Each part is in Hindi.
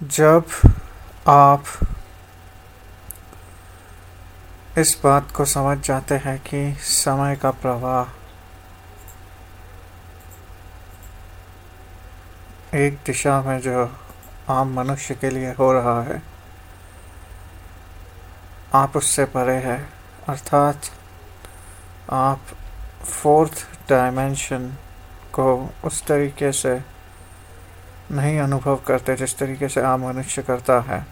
जब आप इस बात को समझ जाते हैं कि समय का प्रवाह एक दिशा में जो आम मनुष्य के लिए हो रहा है, आप उससे परे हैं। अर्थात आप फोर्थ डायमेंशन को उस तरीके से नहीं अनुभव करते जिस तरीके से आम मनुष्य करता है।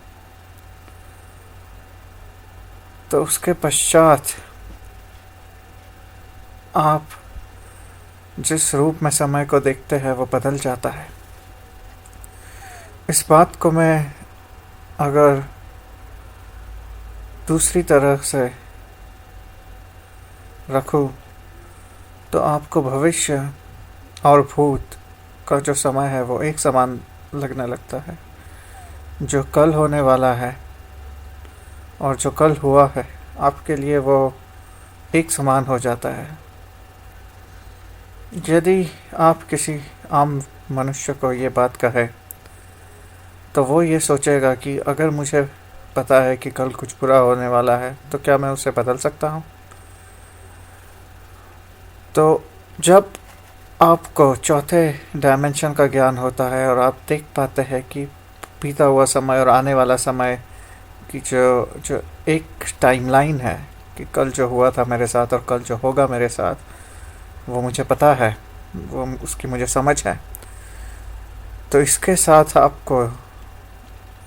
तो उसके पश्चात आप जिस रूप में समय को देखते हैं वो बदल जाता है। इस बात को मैं अगर दूसरी तरह से रखूं तो आपको भविष्य और भूत का जो समय है वो एक समान लगने लगता है। जो कल होने वाला है और जो कल हुआ है, आपके लिए वो एक समान हो जाता है। यदि आप किसी आम मनुष्य को ये बात कहे तो वो ये सोचेगा कि अगर मुझे पता है कि कल कुछ बुरा होने वाला है तो क्या मैं उसे बदल सकता हूँ? तो जब आपको चौथे डायमेंशन का ज्ञान होता है और आप देख पाते हैं कि बीता हुआ समय और आने वाला समय की जो जो एक टाइमलाइन है कि कल जो हुआ था मेरे साथ और कल जो होगा मेरे साथ, वो मुझे पता है, वो उसकी मुझे समझ है। तो इसके साथ आपको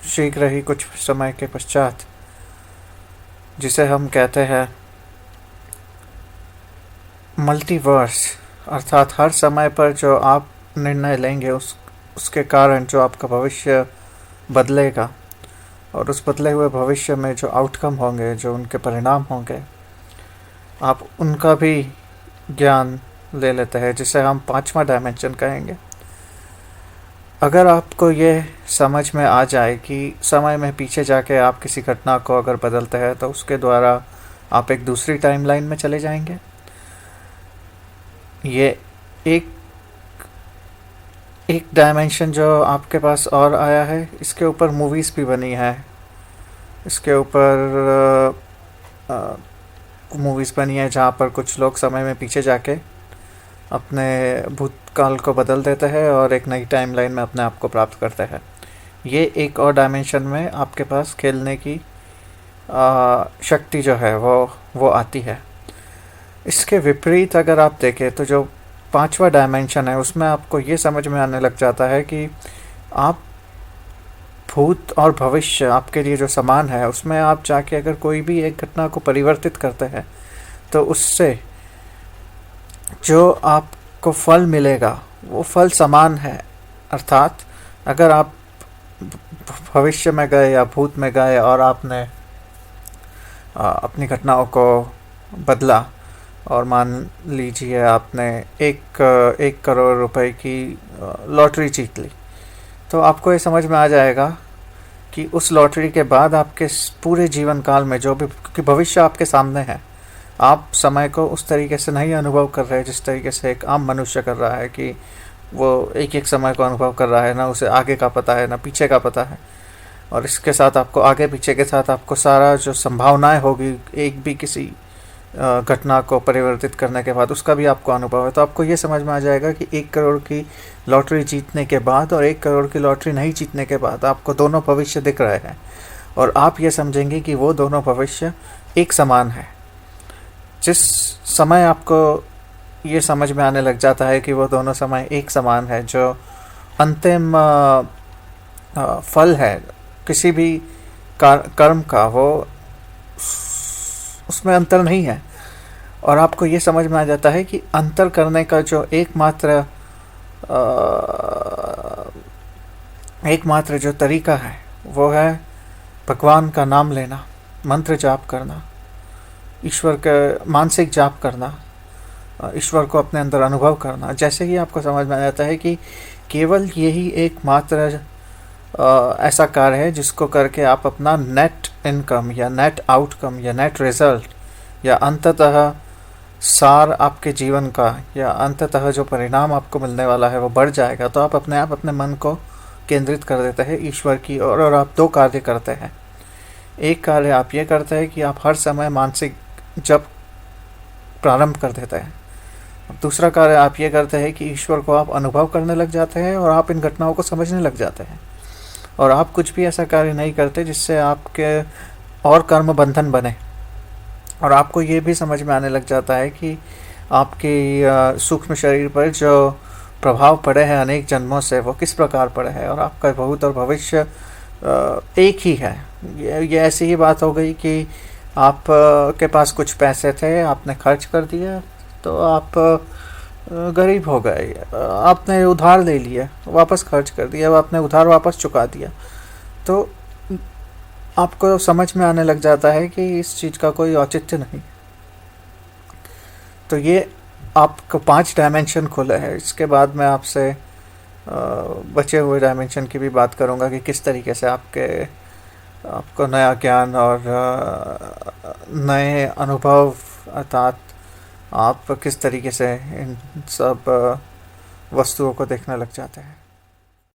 शीघ्र ही कुछ समय के पश्चात, जिसे हम कहते हैं मल्टीवर्स, अर्थात हर समय पर जो आप निर्णय लेंगे उसके कारण जो आपका भविष्य बदलेगा और उस बदले हुए भविष्य में जो आउटकम होंगे, जो उनके परिणाम होंगे, आप उनका भी ज्ञान ले लेते हैं, जिसे हम पांचवा डायमेंशन कहेंगे। अगर आपको ये समझ में आ जाए कि समय में पीछे जाके आप किसी घटना को अगर बदलते हैं तो उसके द्वारा आप एक दूसरी टाइमलाइन में चले जाएंगे। ये एक डायमेंशन जो आपके पास और आया है, इसके ऊपर मूवीज़ भी बनी है, इसके ऊपर मूवीज़ बनी है जहाँ पर कुछ लोग समय में पीछे जाके अपने भूतकाल को बदल देते हैं और एक नई टाइमलाइन में अपने आप को प्राप्त करते हैं। ये एक और डायमेंशन में आपके पास खेलने की शक्ति जो है वो आती है। इसके विपरीत अगर आप देखें तो जो पांचवा डायमेंशन है उसमें आपको ये समझ में आने लग जाता है कि आप भूत और भविष्य आपके लिए जो समान है, उसमें आप जाके अगर कोई भी एक घटना को परिवर्तित करते हैं तो उससे जो आपको फल मिलेगा वो फल समान है। अर्थात अगर आप भविष्य में गए या भूत में गए और आपने अपनी घटनाओं को बदला और मान लीजिए आपने एक करोड़ रुपए की लॉटरी जीत ली, तो आपको ये समझ में आ जाएगा कि उस लॉटरी के बाद आपके पूरे जीवन काल में जो भी, क्योंकि भविष्य आपके सामने है, आप समय को उस तरीके से नहीं अनुभव कर रहे जिस तरीके से एक आम मनुष्य कर रहा है कि वो एक एक समय को अनुभव कर रहा है, ना उसे आगे का पता है ना पीछे का पता है। और इसके साथ आपको आगे पीछे के साथ आपको सारा जो संभावनाएं होगी एक भी किसी घटना को परिवर्तित करने के बाद, उसका भी आपको अनुभव है। तो आपको ये समझ में आ जाएगा कि 1 करोड़ की लॉटरी जीतने के बाद और 1 करोड़ की लॉटरी नहीं जीतने के बाद आपको दोनों भविष्य दिख रहे हैं और आप ये समझेंगे कि वो दोनों भविष्य एक समान है। जिस समय आपको ये समझ में आने लग जाता है कि वो दोनों समय एक समान है, जो अंतिम फल है किसी भी कर्म का, वो उसमें अंतर नहीं है। और आपको ये समझ में आ जाता है कि अंतर करने का जो एकमात्र जो तरीका है वो है भगवान का नाम लेना, मंत्र जाप करना, ईश्वर का मानसिक जाप करना, ईश्वर को अपने अंदर अनुभव करना। जैसे ही आपको समझ में आ जाता है कि केवल यही एकमात्र ऐसा कार्य है जिसको करके आप अपना नेट इनकम या नेट आउटकम या नेट रिजल्ट या अंततः सार आपके जीवन का या अंततः जो परिणाम आपको मिलने वाला है वो बढ़ जाएगा, तो आप अपने मन को केंद्रित कर देते हैं ईश्वर की ओर और आप दो कार्य करते हैं। एक कार्य आप ये करते हैं कि आप हर समय मानसिक जप प्रारंभ कर देते हैं। दूसरा कार्य आप ये करते हैं कि ईश्वर को आप अनुभव करने लग जाते हैं और आप इन घटनाओं को समझने लग जाते हैं। और आप कुछ भी ऐसा कार्य नहीं करते जिससे आपके और कर्म बंधन बने। और आपको ये भी समझ में आने लग जाता है कि आपकी सूक्ष्म शरीर पर जो प्रभाव पड़े हैं अनेक जन्मों से वो किस प्रकार पड़े हैं और आपका भूत और भविष्य एक ही है। ये ऐसी ही बात हो गई कि आप के पास कुछ पैसे थे, आपने खर्च कर दिया तो आप गरीब हो गए। आपने उधार ले लिया, वापस खर्च कर दिया, आपने उधार वापस चुका दिया। तो आपको समझ में आने लग जाता है कि इस चीज़ का कोई औचित्य नहीं। तो ये आपको 5 डायमेंशन खुले हैं। इसके बाद मैं आपसे बचे हुए डायमेंशन की भी बात करूँगा कि किस तरीके से आपको नया ज्ञान और नए अनुभव अर्थात आप किस तरीके से इन सब वस्तुओं को देखने लग जाते हैं।